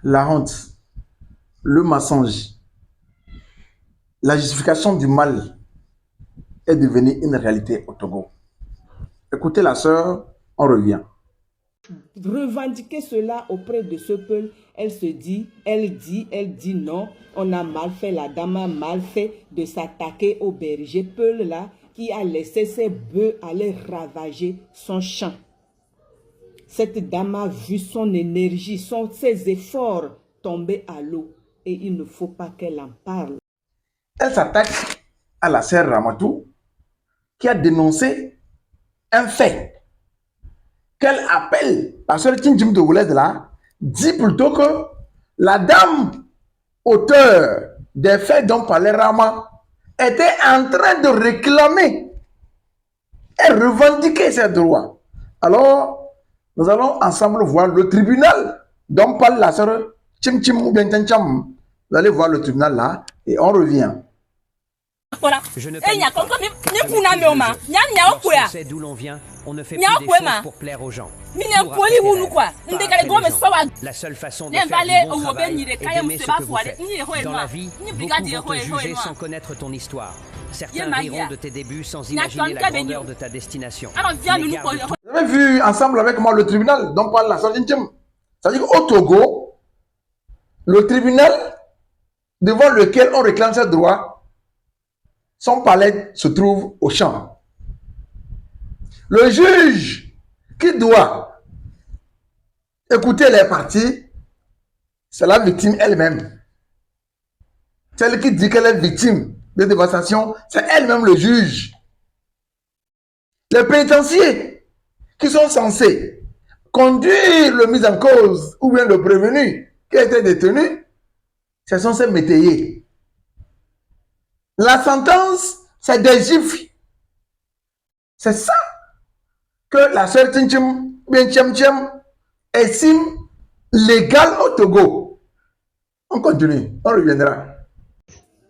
La honte, le mensonge, la justification du mal est devenue une réalité au Togo. Écoutez la sœur, on revient. Revendiquer cela auprès de ce peuple, elle dit non, on a mal fait, la dame a mal fait de s'attaquer au berger peul là qui a laissé ses bœufs aller ravager son champ. Cette dame a vu son énergie, ses efforts tomber à l'eau et il ne faut pas qu'elle en parle. Elle s'attaque à la sœur Ramatou qui a dénoncé un fait qu'elle appelle la sœur Tinjim de Wouled là, dit plutôt que la dame auteur des faits dont parlait Rama était en train de réclamer et revendiquer ses droits. Alors, nous allons ensemble voir le tribunal dont parle la sœur Chim Chim ou bien Cham. Vous allez voir le tribunal là et on revient. Je ne panique pas. Lorsqu'on sait d'où l'on vient, on ne fait plus des choses pour plaire aux gens. La seule façon de faire du bon travail est d'aimer ce que vous faites. Dans la vie, beaucoup vont te juger sans connaître ton histoire. Certains riront de tes débuts sans imaginer la grandeur de ta destination. Vous avez vu ensemble avec moi le tribunal dont parle la sœur Chim. C'est-à-dire qu'au Togo, le tribunal devant lequel on réclame ses droits, son palais se trouve au champ. Le juge qui doit écouter les parties, c'est la victime elle-même. Celle qui dit qu'elle est victime de dévastation, c'est elle-même le juge. Les pénitenciers qui sont censés conduire le mis en cause ou bien le prévenu qui a été détenu, ce sont ces métayers. La sentence, c'est des gifles. C'est ça que la sœur Tinchim, bien Tchem, estime légal au Togo. On continue, on reviendra.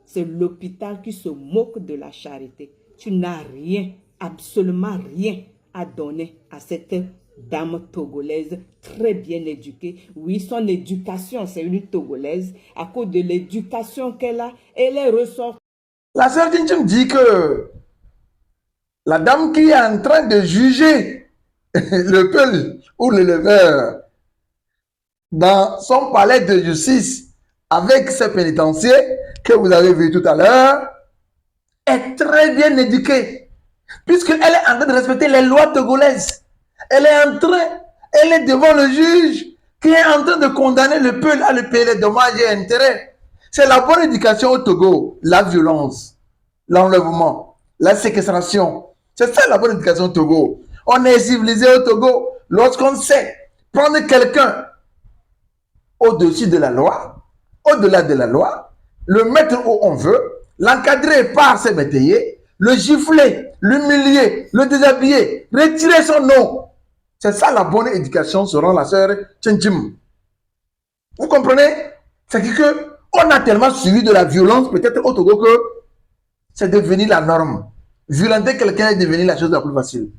C'est l'hôpital qui se moque de la charité. Tu n'as rien, absolument rien à donner à cette dame togolaise très bien éduquée. Oui, son éducation, c'est une togolaise. À cause de l'éducation qu'elle a, elle est ressortie. La sœur Tinchim dit que la dame qui est en train de juger le peul ou le leveur dans son palais de justice avec ses pénitenciers que vous avez vu tout à l'heure est très bien éduquée puisqu'elle est en train de respecter les lois togolaises. Elle est devant le juge qui est en train de condamner le peul à le payer les dommages et intérêts. C'est la bonne éducation au Togo, la violence, l'enlèvement, la séquestration. C'est ça la bonne éducation au Togo. On est civilisé au Togo lorsqu'on sait prendre quelqu'un au-dessus de la loi, au-delà de la loi, le mettre où on veut, l'encadrer par ses métayers, le gifler, l'humilier, le déshabiller, retirer son nom. C'est ça la bonne éducation selon la sœur Tchenchim. Vous comprenez? C'est que on a tellement suivi de la violence peut-être au Togo que c'est devenu la norme. Violenter quelqu'un est devenu la chose la plus facile.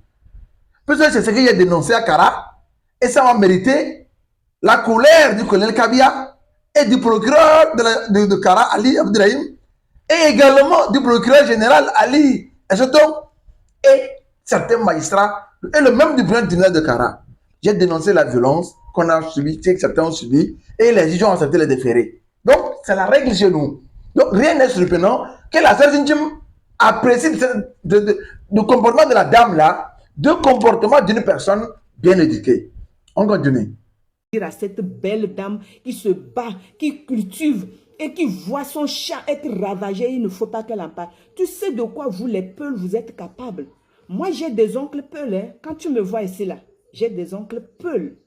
Peut-être c'est ce qu'il a dénoncé à Kara et ça va mériter la colère du colonel Kabia et du procureur de Kara, Ali Abdrahim, et également du procureur général Ali Echetom et certains magistrats et le même du président tribunal de Kara. J'ai dénoncé la violence qu'on a subie, que certains ont subi, et les juges ont accepté les déférés. Donc, c'est la règle chez nous. Donc, rien n'est surprenant que la sœur Zinchim apprécie le comportement de la dame là, de comportement d'une personne bien éduquée. On continue. À cette belle dame qui se bat, qui cultive et qui voit son champ être ravagé, il ne faut pas qu'elle en parle. Tu sais de quoi vous les peuls vous êtes capables? Moi j'ai des oncles peuls, hein. Quand tu me vois ici là, j'ai des oncles peuls.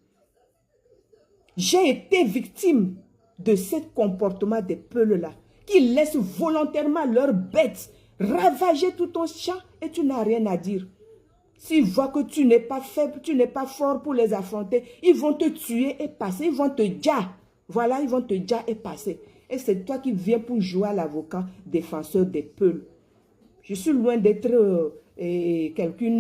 J'ai été victime de ce comportement des peuls là, qui laissent volontairement leurs bêtes ravager tout ton champ et tu n'as rien à dire. S'ils voient que tu n'es pas faible, tu n'es pas fort pour les affronter, ils vont te tuer et passer, ils vont te dire. Voilà, ils vont te dire et passer. Et c'est toi qui viens pour jouer à l'avocat défenseur des peuls. Je suis loin d'être quelqu'un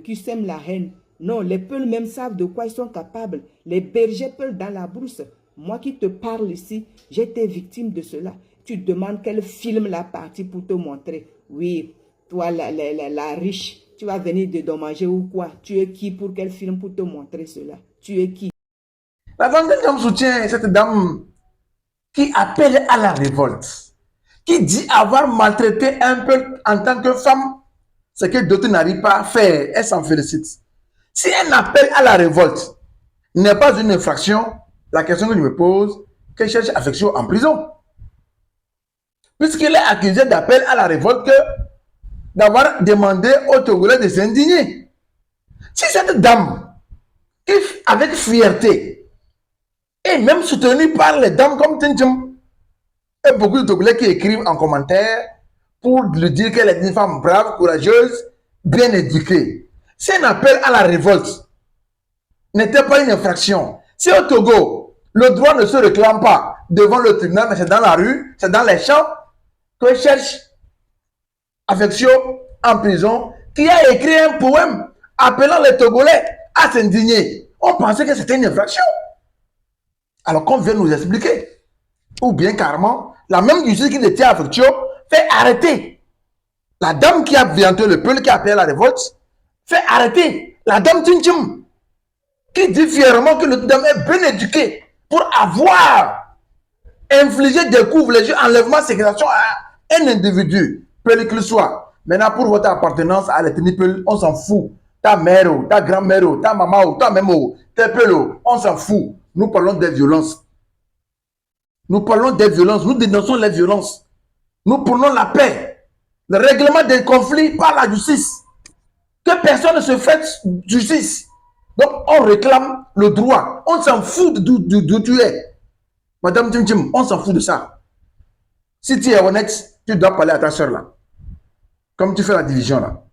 qui sème la haine. Non, les peuls même savent de quoi ils sont capables. Les bergers peuls dans la brousse. Moi qui te parle ici, j'ai été victime de cela. Tu demandes qu'elle filme la partie pour te montrer. Oui, toi, la riche, tu vas venir dédommager ou quoi? Tu es qui pour qu'elle filme pour te montrer cela? Tu es qui? La dame soutient cette dame qui appelle à la révolte, qui dit avoir maltraité un peu en tant que femme, ce que d'autres n'arrivent pas à faire. Elle s'en félicite. Si un appel à la révolte n'est pas une infraction, la question que je me pose, qu'elle cherche affection en prison. Puisqu'elle est accusée d'appel à la révolte d'avoir demandé aux Togolais de s'indigner. Si cette dame, qui avec fierté, et même soutenue par les dames comme Tinchum, et beaucoup de Togolais qui écrivent en commentaire pour lui dire qu'elle est une femme brave, courageuse, bien éduquée. Si un appel à la révolte n'était pas une infraction, si au Togo, le droit ne se réclame pas devant le tribunal, mais c'est dans la rue, c'est dans les champs, que cherche affection en prison, qui a écrit un poème appelant les Togolais à s'indigner. On pensait que c'était une infraction. Alors qu'on vient nous expliquer. Ou bien carrément, la même justice qui détient affection fait arrêter la dame qui a vianté le peuple, qui a appelé la révolte, fait arrêter la dame Tinchum, qui dit fièrement que le dame est bien éduquée pour avoir infligé des coups, les enlèvements, ségrégation à un individu, quel qu'il soit. Maintenant, pour votre appartenance à l'ethnie Peul, on s'en fout. Ta mère, ta grand-mère, ta maman, ta même, tes Peul, on s'en fout. Nous parlons des violences. Nous parlons des violences. Nous dénonçons les violences. Nous prenons la paix. Le règlement des conflits par la justice. Que personne ne se fasse justice. Donc, on réclame le droit. On s'en fout d'où tu es. Madame Tim, on s'en fout de ça. Si tu es honnête, tu dois parler à ta soeur là. Comme tu fais la division là.